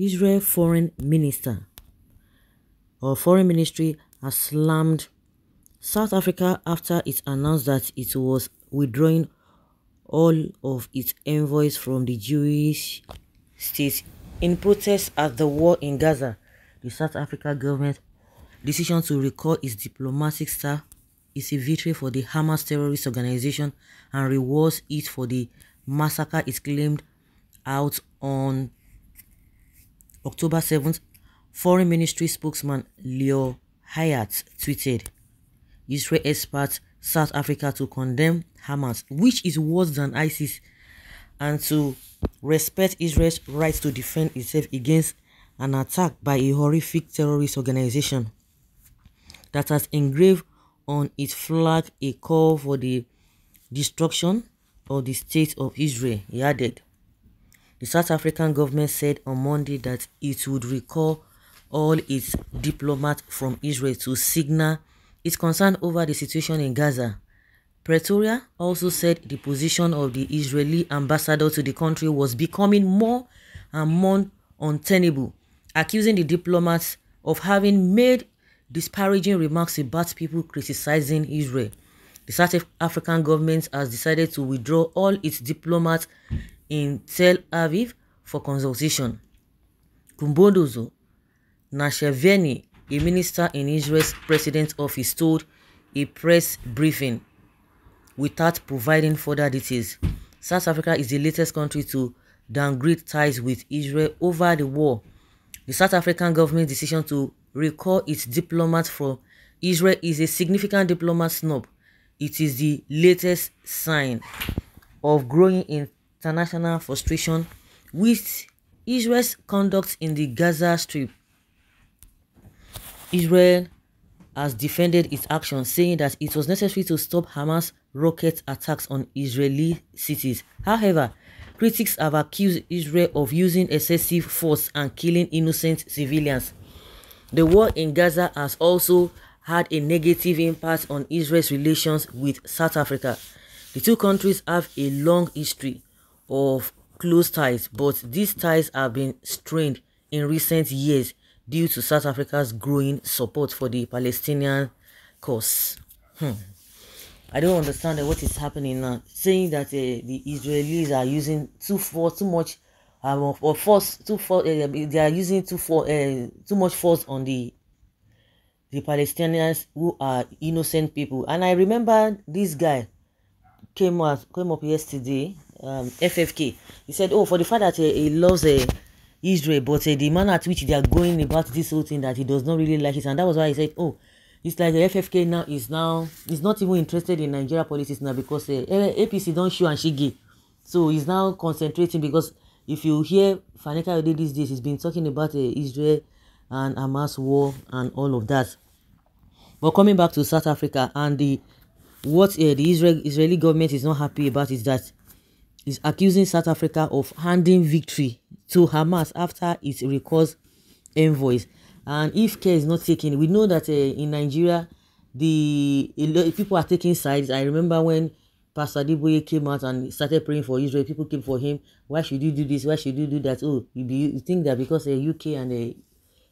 Israel Foreign Ministry has slammed South Africa after it announced that it was withdrawing all of its envoys from the Jewish state in protest at the war in Gaza. The South African government decision to recall its diplomatic staff is a victory for the Hamas terrorist organization and rewards it for the massacre it claimed out on October 7th. Foreign Ministry spokesman Leo Hayat tweeted, Israel experts South Africa to condemn Hamas, which is worse than ISIS, and to respect Israel's right to defend itself against an attack by a horrific terrorist organization that has engraved on its flag a call for the destruction of the state of Israel. He added. The South African government said on Monday that it would recall all its diplomats from Israel to signal its concern over the situation in Gaza. Pretoria also said the position of the Israeli ambassador to the country was becoming more and more untenable, accusing the diplomats of having made disparaging remarks about people criticizing Israel. The South African government has decided to withdraw all its diplomats in Tel Aviv for consultation. Kumbodozo Nasheveni, a minister in Israel's president's office, told a press briefing without providing further details. South Africa is the latest country to downgrade ties with Israel over the war. The South African government's decision to recall its diplomats from Israel is a significant diplomat snub. It is the latest sign of growing international frustration with Israel's conduct in the Gaza Strip. Israel has defended its actions, saying that it was necessary to stop Hamas rocket attacks on Israeli cities. However, critics have accused Israel of using excessive force and killing innocent civilians. The war in Gaza has also had a negative impact on Israel's relations with South Africa. The two countries have a long history of close ties, but these ties have been strained in recent years due to South Africa's growing support for the Palestinian cause. I don't understand what is happening now. Saying that the Israelis are using too much force. They are using too much force on the Palestinians who are innocent people. And I remember this guy came up yesterday, FFK. He said, oh, for the fact that he loves Israel, but the manner at which they are going about this whole thing, that he does not really like it. And that was why he said, oh, it's like the FFK is not even interested in Nigeria politics now, because APC don't show and shigi. So he's now concentrating, because if you hear Faneka Ode these days, he's been talking about Israel and Hamas war and all of that. But coming back to South Africa, and what the Israeli government is not happy about is that it's accusing South Africa of handing victory to Hamas after it recalls envoys. And if care is not taken, we know that in Nigeria, people are taking sides. I remember when Pastor Adeboye came out and started praying for Israel, people came for him. Why should you do this? Why should you do that? Oh, you think that because the UK and the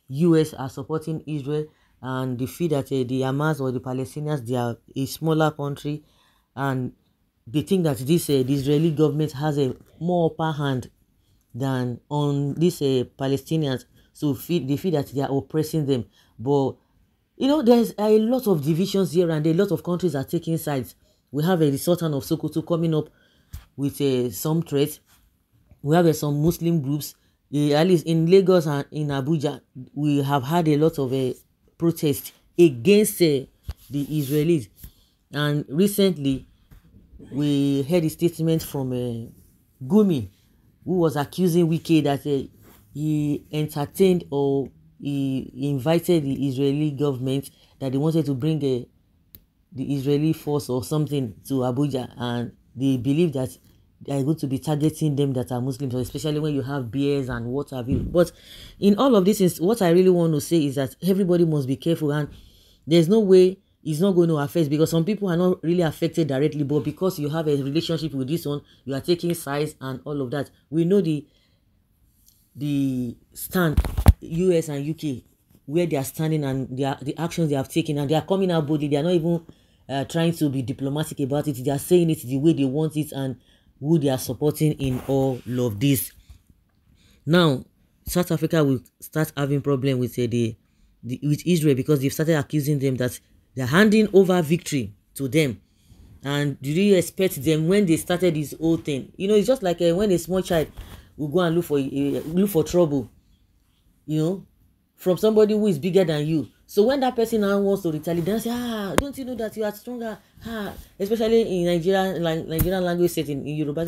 US are supporting Israel, and they feel that the Hamas or the Palestinians, they are a smaller country, and they think that the Israeli government has a more upper hand than on these Palestinians. So they feel that they are oppressing them. But you know, there's a lot of divisions here, and a lot of countries are taking sides. We have the Sultan of Sokoto coming up with some threats. We have some Muslim groups. At least in Lagos and in Abuja, we have had a lot of protests against the Israelis. And recently, we heard a statement from Gumi, who was accusing Wike that he entertained or he invited the Israeli government, that they wanted to bring the Israeli force or something to Abuja, and they believe that they are going to be targeting them that are Muslims, especially when you have bears and what have you. But in all of this, what I really want to say is that everybody must be careful, and there's no way it's not going to affect, because some people are not really affected directly, but because you have a relationship with this one, you are taking sides and all of that. We know the the stand US and UK, where they are standing and the actions they have taken, and they are coming out boldly. They are not even trying to be diplomatic about it. They are saying it the way they want it and who they are supporting in all of this. Now, South Africa will start having problem with with Israel, because they've started accusing them that they're handing over victory to them. And do you expect them, when they started this whole thing? You know, it's just like when a small child will go and look for trouble, you know, from somebody who is bigger than you. So when that person now wants to retaliate, they say, don't you know that you are stronger? Especially in Nigerian language setting, in Yoruba,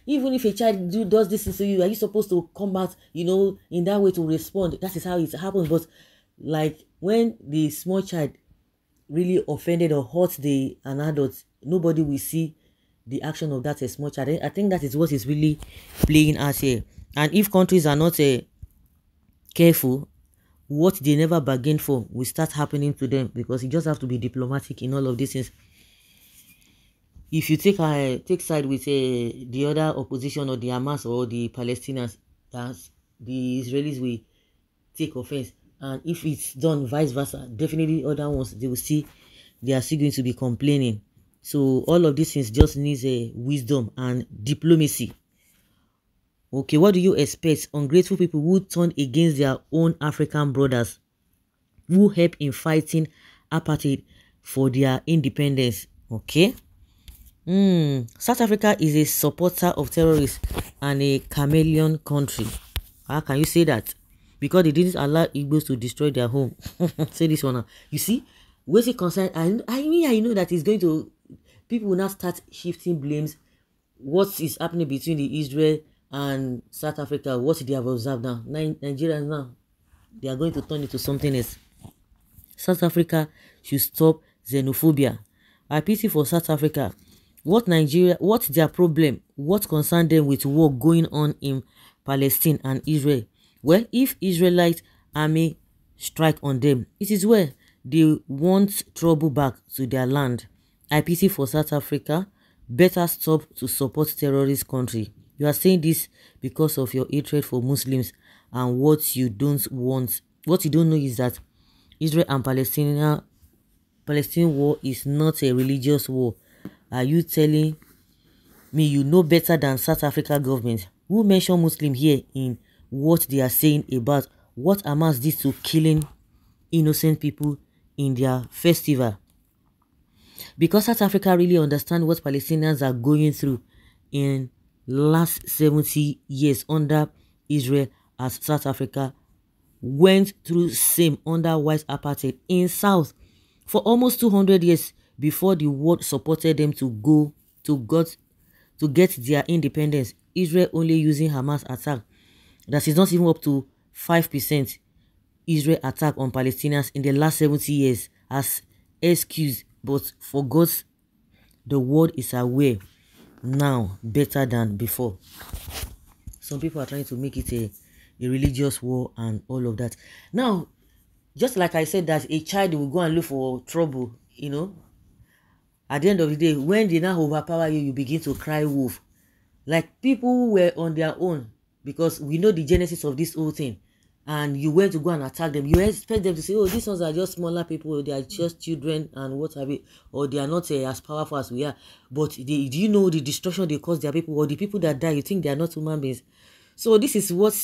even if a child does this to you, are you supposed to come out, you know, in that way to respond? That is how it happens. But like when the small child really offended or hurt an adult, nobody will see the action of that small child. I think that is what is really playing out here. And if countries are not careful, what they never bargained for will start happening to them, because you just have to be diplomatic in all of these things. If you take side with the other opposition, or the Hamas or the Palestinians, the Israelis will take offense. And if it's done vice versa, definitely other ones, they will see they are still going to be complaining. So all of these things just needs a wisdom and diplomacy. Okay, what do you expect? Ungrateful people who turn against their own African brothers, who help in fighting apartheid for their independence. Okay. South Africa is a supporter of terrorists and a chameleon country. How can you say that? Because they didn't allow Igbos to destroy their home. Say this one now. You see, where's it concerned? I know that it's going to, people will now start shifting blames. What is happening between the Israel and South Africa, what they have observed now. Nigerians now, they are going to turn it to something else. South Africa should stop xenophobia. I pity for South Africa. What's their problem? What concerns them with war going on in Palestine and Israel? Well, if Israelite army strike on them, it is where they want trouble back to their land. I pity for South Africa. Better stop to support terrorist country. You are saying this because of your hatred for Muslims, and what you don't want. What you don't know is that Israel and Palestine war is not a religious war. Are you telling me you know better than South Africa government? Who mentioned Muslim here in what they are saying about what Hamas did to killing innocent people in their festival? Because South Africa really understands what Palestinians are going through in last 70 years under Israel, as South Africa went through same under white apartheid in South for almost 200 years before the world supported them to get their independence. Israel only using Hamas attack that is not even up to 5% Israel attack on Palestinians in the last 70 years as excuse, but for God's, the world is aware now better than before. Some people are trying to make it a religious war and all of that. Now, just like I said that a child will go and look for trouble, you know, at the end of the day, when they now overpower you, you begin to cry wolf. Like people who were on their own, because we know the genesis of this whole thing, and you went to go and attack them, you expect them to say, oh, these ones are just smaller people, they are just children and what have you, or they are not as powerful as we are. But do you know the destruction they cause their people, or the people that die, you think they are not human beings? So this is what,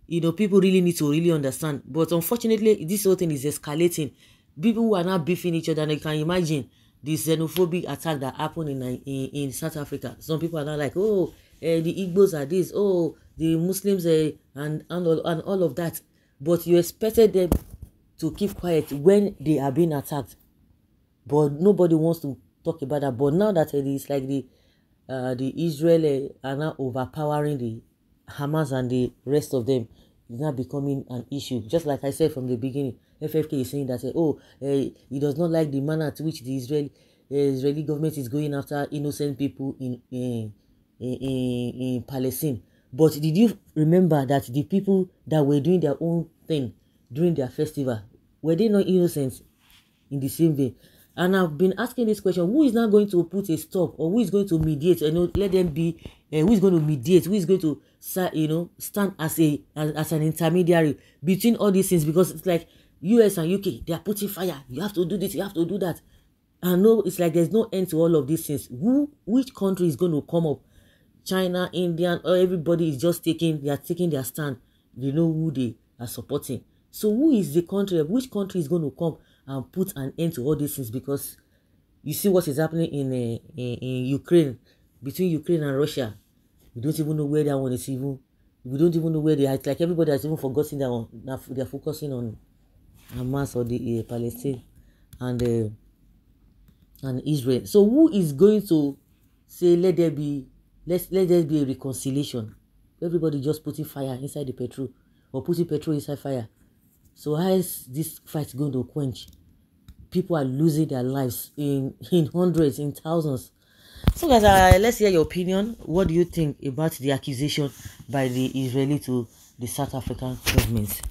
you know, people really need to really understand. But unfortunately, this whole thing is escalating. People who are now beefing each other, and you can imagine the xenophobic attack that happened in South Africa. Some people are now like, oh, the Igbos are this, oh, the Muslims and all of that. But you expected them to keep quiet when they are being attacked. But nobody wants to talk about that. But now that it is like the Israel are now overpowering the Hamas and the rest of them, it's now becoming an issue. Just like I said from the beginning, FFK is saying that, he does not like the manner to which the Israeli government is going after innocent people in Palestine. But did you remember that the people that were doing their own thing during their festival, were they not innocent in the same way? And I've been asking this question, who is now going to put a stop, or who is going to mediate and let them be who is going to mediate, who is going to stand as an intermediary between all these things, because it's like US and UK, they are putting fire. You have to do this, you have to do that. And no, it's like there's no end to all of these things. Which country is going to come up? China, Indian, or everybody is just taking their stand. They know who they are supporting. So who is the country? Which country is going to come and put an end to all these things? Because you see what is happening in Ukraine, between Ukraine and Russia. We don't even know where that one is even. We don't even know where they are. It's like everybody has even forgotten that one. Now they are focusing on Hamas or the Palestine and Israel. So who is going to say let there be a reconciliation? Everybody just putting fire inside the petrol or putting petrol inside fire. So how is this fight going to quench? People are losing their lives in hundreds, in thousands. So guys, let's hear your opinion. What do you think about the accusation by the Israeli to the South African government?